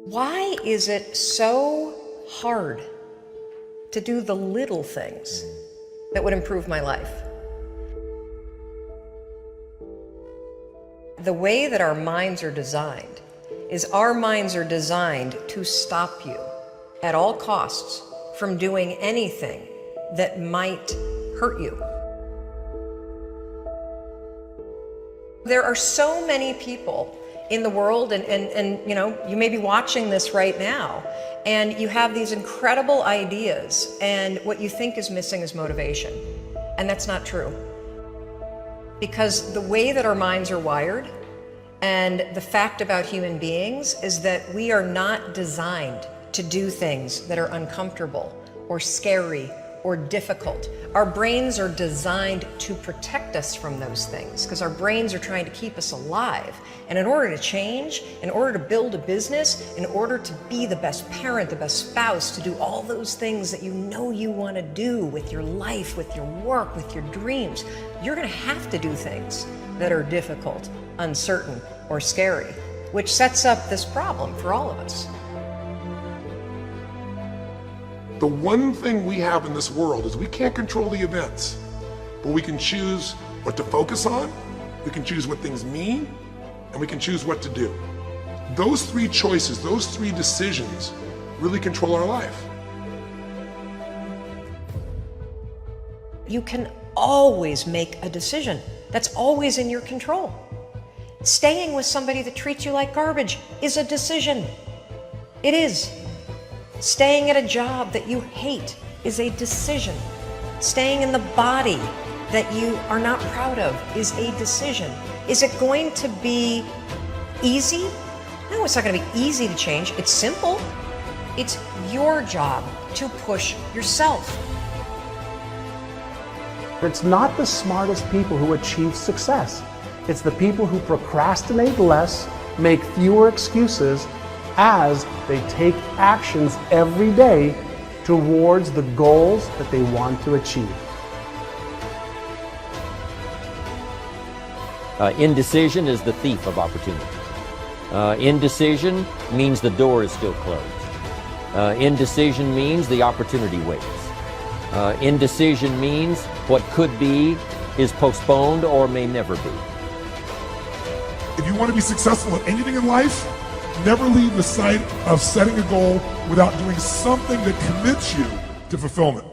Why is it so hard to do the little things that would improve my life? The way that our minds are designed is our minds are designed to stop you at all costs from doing anything that might hurt you. There are so many people in the world, and you know, you may be watching this right now, and you have these incredible ideas, and what you think is missing is motivation. And that's not true. Because the way that our minds are wired, and the fact about human beings, is that we are not designed to do things that are uncomfortable or scary or difficult. Our brains are designed to protect us from those things because our brains are trying to keep us alive. And in order to change, in order to build a business, in order to be the best parent, the best spouse, to do all those things that you know you want to do with your life, with your work, with your dreams, you're going to have to do things that are difficult, uncertain, or scary, which sets up this problem for all of us. The one thing we have in this world is we can't control the events, but we can choose what to focus on, we can choose what things mean, and we can choose what to do. Those three choices, those three decisions really control our life. You can always make a decision. That's always in your control. Staying with somebody that treats you like garbage is a decision. It is. Staying at a job that you hate is a decision. Staying in the body that you are not proud of is a decision. Is it going to be easy? No, it's not going to be easy to change. It's simple. It's your job to push yourself. It's not the smartest people who achieve success. It's the people who procrastinate less, make fewer excuses, as they take actions every day towards the goals that they want to achieve. Indecision is the thief of opportunity. Indecision means the door is still closed. Indecision means the opportunity waits. Indecision means what could be is postponed or may never be. If you want to be successful at anything in life, never leave the sight of setting a goal without doing something that commits you to fulfillment.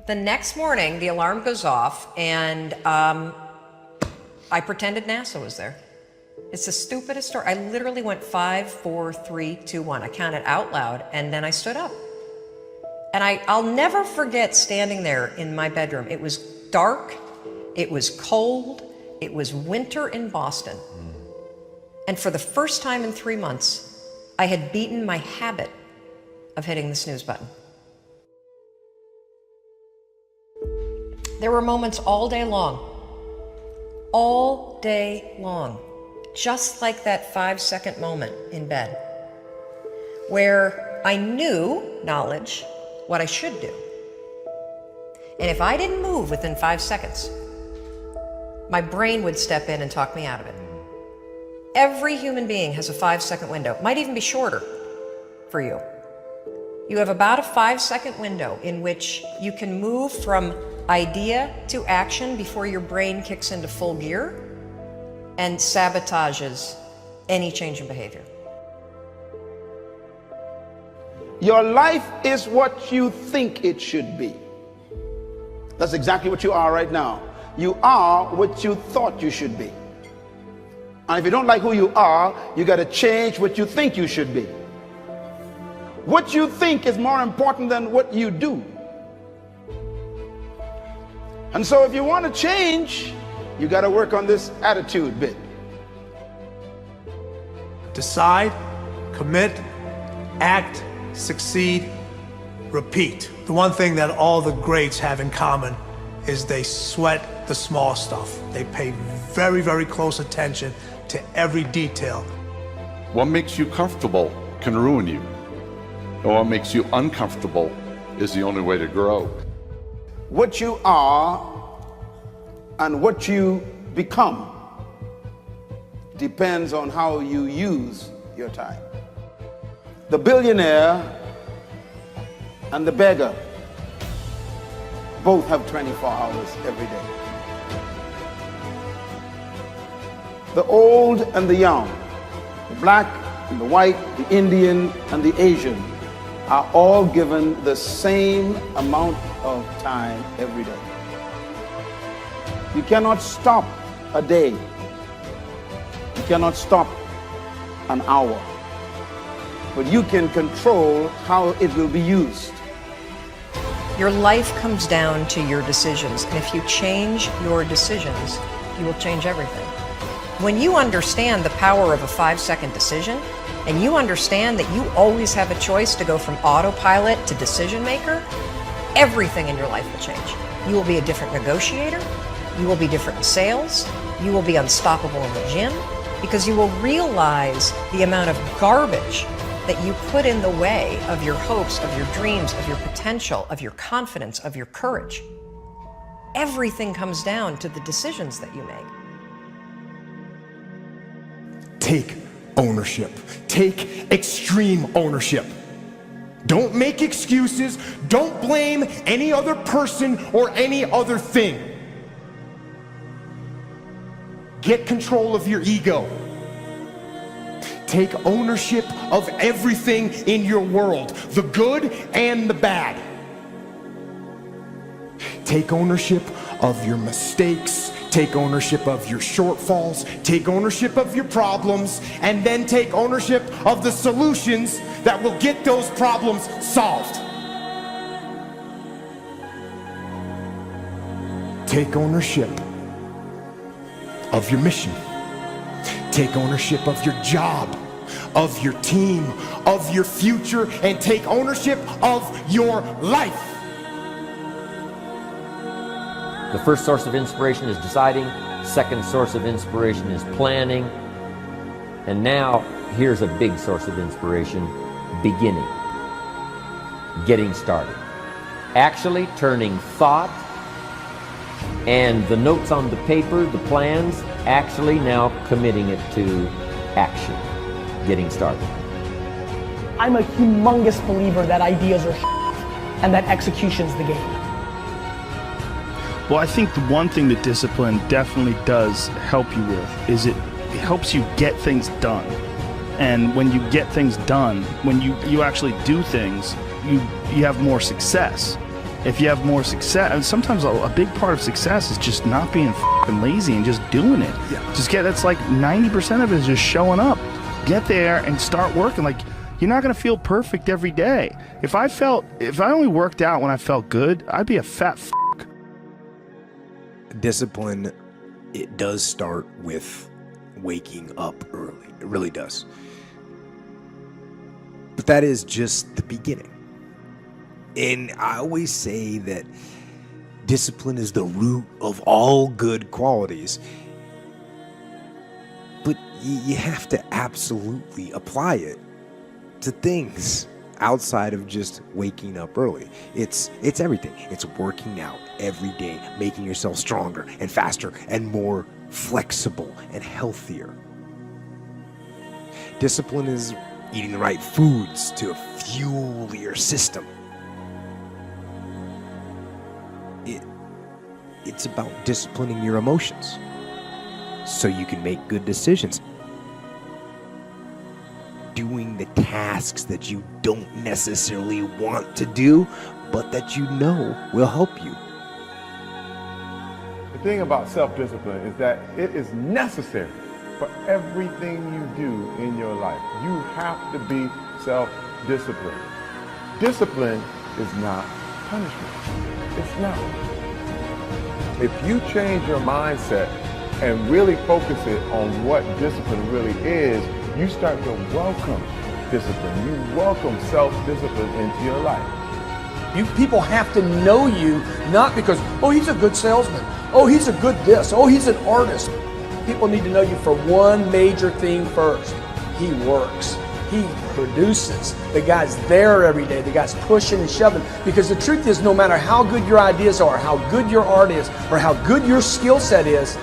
The next morning, the alarm goes off, and I pretended NASA was there. It's the stupidest story. I literally went 5, 4, 3, 2, 1. I counted out loud, and then I stood up. And I'll never forget standing there in my bedroom. It was dark, it was cold, it was winter in Boston. And for the first time in 3 months, I had beaten my habit of hitting the snooze button. There were moments all day long, just like that 5-second moment in bed, where I knew, knowledge, what I should do. And if I didn't move within 5 seconds, my brain would step in and talk me out of it. Every human being has a 5-second window. It might even be shorter for you. You have about a 5-second window in which you can move from idea to action before your brain kicks into full gear and sabotages any change in behavior. Your life is what you think it should be. That's exactly what you are right now. You are what you thought you should be. And if you don't like who you are, you got to change what you think you should be. What you think is more important than what you do. And so if you want to change, you got to work on this attitude bit. Decide, commit, act, succeed, repeat. The one thing that all the greats have in common is they sweat the small stuff. They pay very, very close attention to every detail. What makes you comfortable can ruin you. And what makes you uncomfortable is the only way to grow. What you are and what you become depends on how you use your time. The billionaire and the beggar both have 24 hours every day. The old and the young, the black and the white, the Indian and the Asian are all given the same amount of time every day. You cannot stop a day. You cannot stop an hour. But you can control how it will be used. Your life comes down to your decisions, and if you change your decisions, you will change everything. When you understand the power of a 5-second decision, and you understand that you always have a choice to go from autopilot to decision maker, everything in your life will change. You will be a different negotiator, you will be different in sales, you will be unstoppable in the gym, because you will realize the amount of garbage that you put in the way of your hopes, of your dreams, of your potential, of your confidence, of your courage. Everything comes down to the decisions that you make. Take ownership. Take extreme ownership. Don't make excuses. Don't blame any other person or any other thing. Get control of your ego. Take ownership of everything in your world, the good and the bad. Take ownership of your mistakes. Take ownership of your shortfalls. Take ownership of your problems. And then take ownership of the solutions that will get those problems solved. Take ownership of your mission. Take ownership of your job, of your team, of your future, and take ownership of your life. The first source of inspiration is deciding. Second source of inspiration is planning. And now, here's a big source of inspiration, beginning. Getting started. Actually turning thought and the notes on the paper, the plans, actually now committing it to action. Getting started. I'm a humongous believer that ideas are and that execution's the game. Well, I think the one thing that discipline definitely does help you with is it helps you get things done. And when you get things done, when you actually do things, you have more success. If you have more success, and sometimes a big part of success is just not being f***ing lazy and just doing it. Yeah. That's like 90% of it is just showing up. Get there and start working. Like, you're not gonna feel perfect every day. If I only worked out when I felt good, I'd be a fat f***. Discipline, it does start with waking up early. It really does. But that is just the beginning. And I always say that discipline is the root of all good qualities. But you have to absolutely apply it to things outside of just waking up early. It's everything. It's working out every day, making yourself stronger and faster and more flexible and healthier. Discipline is eating the right foods to fuel your system. It's about disciplining your emotions so you can make good decisions. Doing the tasks that you don't necessarily want to do, but that you know will help you. The thing about self-discipline is that it is necessary for everything you do in your life. You have to be self-disciplined. Discipline is not punishment. It's not. If you change your mindset and really focus it on what discipline really is, you start to welcome discipline. You welcome self-discipline into your life. You people have to know you, not because, oh, he's a good salesman. Oh, he's a good this. Oh, he's an artist. People need to know you for one major thing first. He works. He produces. The guy's there every day. The guy's pushing and shoving. Because the truth is, no matter how good your ideas are, how good your art is, or how good your skill set is,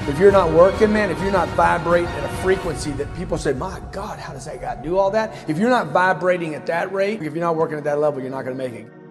If you're not working, man, if you're not vibrating at a frequency that people say, my God, how does that guy do all that? If you're not vibrating at that rate, if you're not working at that level, you're not going to make it.